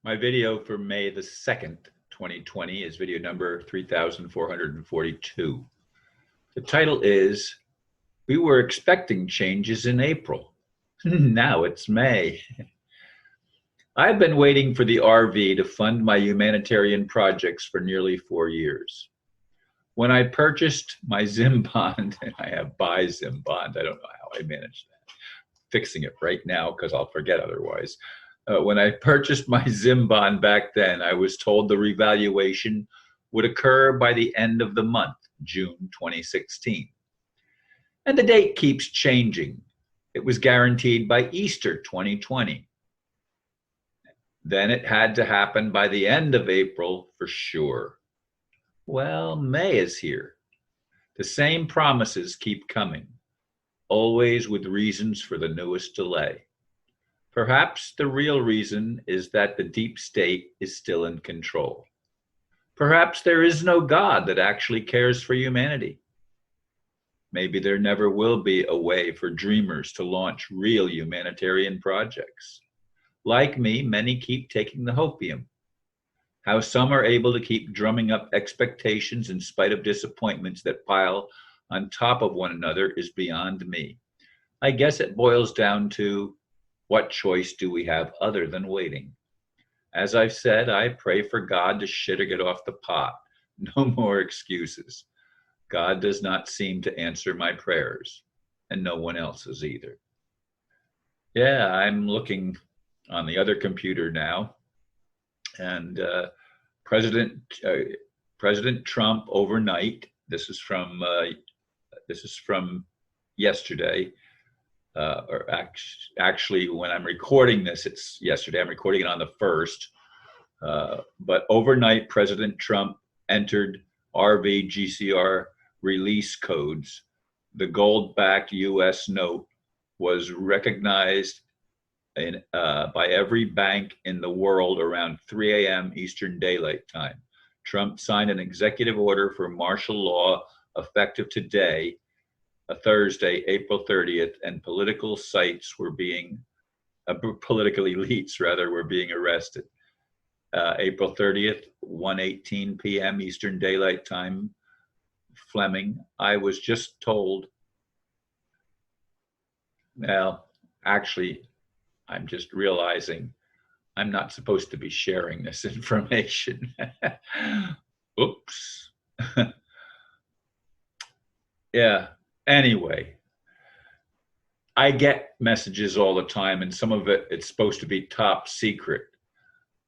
My video for May the 2nd, 2020 is video number 3442. The title is, We Were Expecting Changes in April. Now it's May. I've been waiting for the RV to fund my humanitarian projects for nearly 4 years. When I purchased my Zim bond, and I have buy Zim bond, I don't know how I managed that. Fixing it right now because I'll forget otherwise. When I purchased my Zim bond back then, I was told the revaluation would occur by the end of the month, June 2016. And the date keeps changing. It was guaranteed by Easter 2020. Then it had to happen by the end of April for sure. Well, May is here. The same promises keep coming, always with reasons for the newest delay. Perhaps the real reason is that the deep state is still in control. Perhaps there is no God that actually cares for humanity. Maybe there never will be a way for dreamers to launch real humanitarian projects. Like me, many keep taking the hopium. How some are able to keep drumming up expectations in spite of disappointments that pile on top of one another is beyond me. I guess it boils down to, what choice do we have other than waiting? As I've said, I pray for God to shit or get off the pot. No more excuses. God does not seem to answer my prayers, and no one else's either. Yeah, I'm looking on the other computer now, and President Trump overnight. This is from yesterday. Or actually, when I'm recording this, it's yesterday. I'm recording it on the 1st. But overnight, President Trump entered RVGCR release codes. The gold-backed U.S. note was recognized by every bank in the world around 3 a.m. Eastern Daylight Time. Trump signed an executive order for martial law effective today, Thursday, April 30th, and political elites were being arrested. April 30th, 1:18 p.m. Eastern Daylight Time, Fleming. I was just told, well, actually, I'm just realizing I'm not supposed to be sharing this information. Oops. Yeah. Anyway, I get messages all the time, and some of it's supposed to be top secret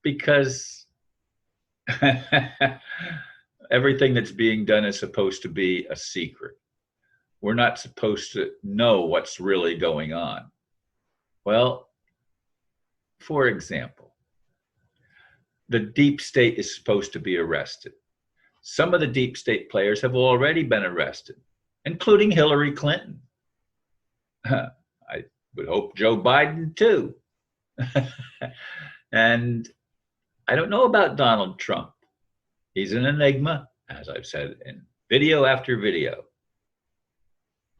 because everything that's being done is supposed to be a secret. We're not supposed to know what's really going on. Well, for example, the deep state is supposed to be arrested. Some of the deep state players have already been arrested, including Hillary Clinton. I would hope Joe Biden too. And I don't know about Donald Trump. He's an enigma, as I've said in video after video.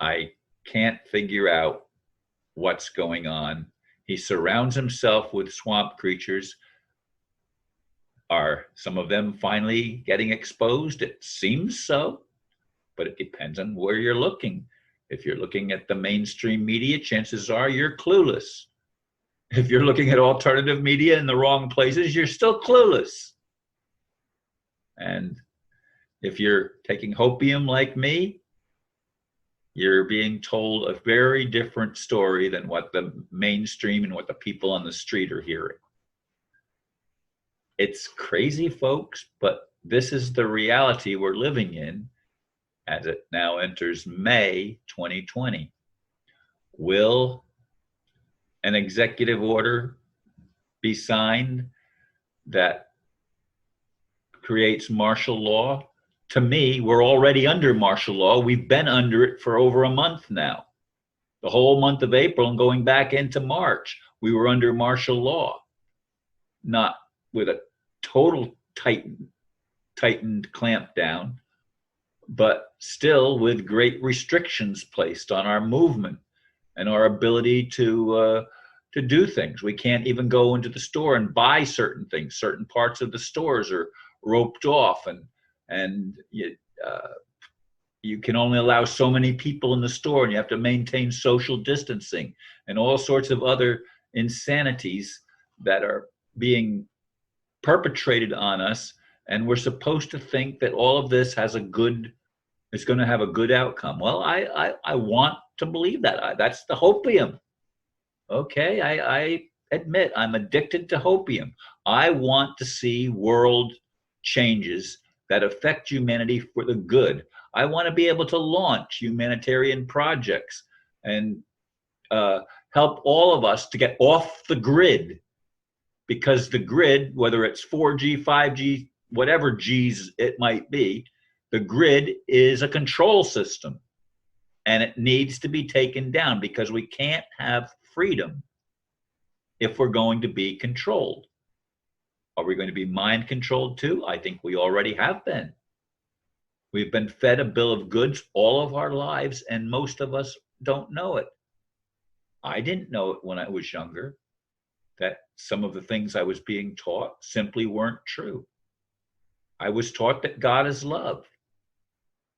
I can't figure out what's going on. He surrounds himself with swamp creatures. Are some of them finally getting exposed? It seems so. But it depends on where you're looking. If you're looking at the mainstream media, chances are you're clueless. If you're looking at alternative media in the wrong places, you're still clueless. And if you're taking hopium like me, you're being told a very different story than what the mainstream and what the people on the street are hearing. It's crazy, folks, but this is the reality we're living in as it now enters May 2020. Will an executive order be signed that creates martial law? To me, we're already under martial law. We've been under it for over a month now. The whole month of April and going back into March, we were under martial law. Not with a total tightened clampdown, but still with great restrictions placed on our movement and our ability to to do things. We can't even go into the store and buy certain things. Certain parts of the stores are roped off, and you can only allow so many people in the store, and you have to maintain social distancing and all sorts of other insanities that are being perpetrated on us. And we're supposed to think that all of this is going to have a good outcome. Well, I want to believe that. That's the hopium. Okay, I admit I'm addicted to hopium. I want to see world changes that affect humanity for the good. I want to be able to launch humanitarian projects and help all of us to get off the grid, because the grid, whether it's 4G, 5G, whatever G's it might be, the grid is a control system, and it needs to be taken down, because we can't have freedom if we're going to be controlled. Are we going to be mind controlled too? I think we already have been. We've been fed a bill of goods all of our lives, and most of us don't know it. I didn't know it when I was younger, that some of the things I was being taught simply weren't true. I was taught that God is love.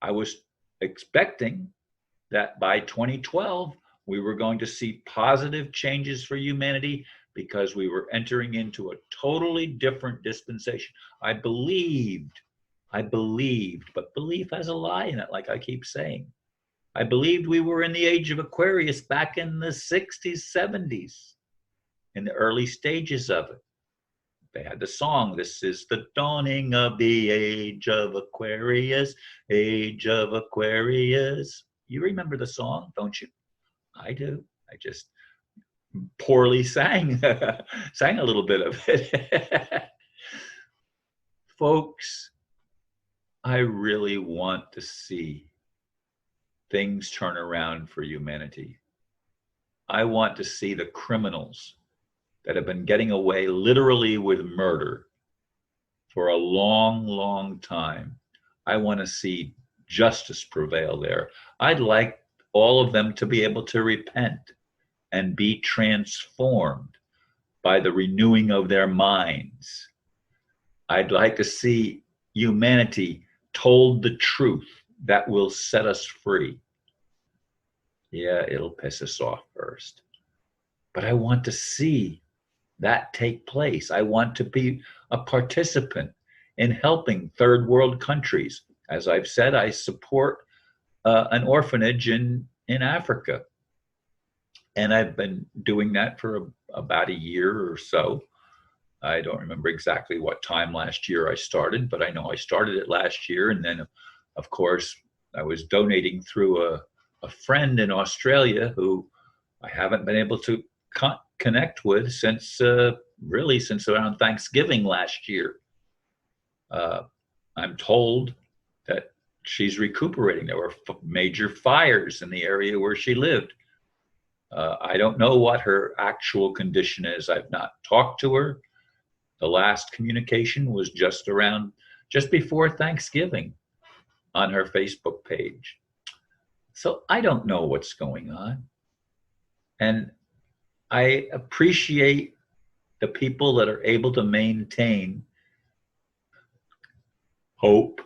I was expecting that by 2012, we were going to see positive changes for humanity, because we were entering into a totally different dispensation. I believed, but belief has a lie in it, like I keep saying. I believed we were in the age of Aquarius back in the 60s, 70s, in the early stages of it. They had the song, "This is the dawning of the age of Aquarius, age of Aquarius." You remember the song, don't you? I do. I just poorly sang a little bit of it. Folks, I really want to see things turn around for humanity. I want to see the criminals that have been getting away literally with murder for a long, long time. I want to see justice prevail there. I'd like all of them to be able to repent and be transformed by the renewing of their minds. I'd like to see humanity told the truth that will set us free. Yeah, it'll piss us off first, but I want to see that take place. I want to be a participant in helping third world countries. As I've said, I support an orphanage in Africa. And I've been doing that for about a year or so. I don't remember exactly what time last year I started, but I know I started it last year. And then, of course, I was donating through a friend in Australia who I haven't been able to connect with since around Thanksgiving last year. I'm told that she's recuperating. There were major fires in the area where she lived. I don't know what her actual condition is. I've not talked to her. The last communication was just before Thanksgiving on her Facebook page. So I don't know what's going on. And I appreciate the people that are able to maintain hope.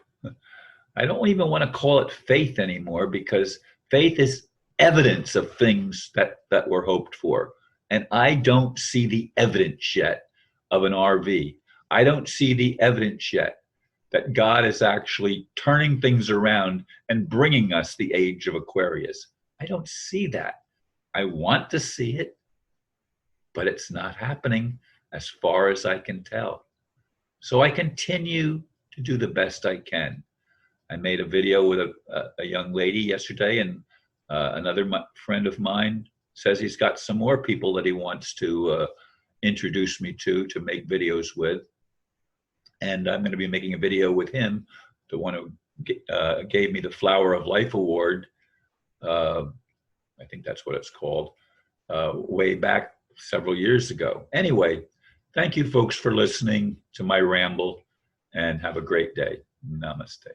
I don't even want to call it faith anymore, because faith is evidence of things that were hoped for. And I don't see the evidence yet of an RV. I don't see the evidence yet that God is actually turning things around and bringing us the age of Aquarius. I don't see that. I want to see it, but it's not happening as far as I can tell. So I continue to do the best I can. I made a video with a young lady yesterday, and another friend of mine says he's got some more people that he wants to introduce me to make videos with. And I'm going to be making a video with him, the one who gave me the Flower of Life Award. I think that's what it's called, way back several years ago. Anyway, thank you folks for listening to my ramble, and have a great day. Namaste.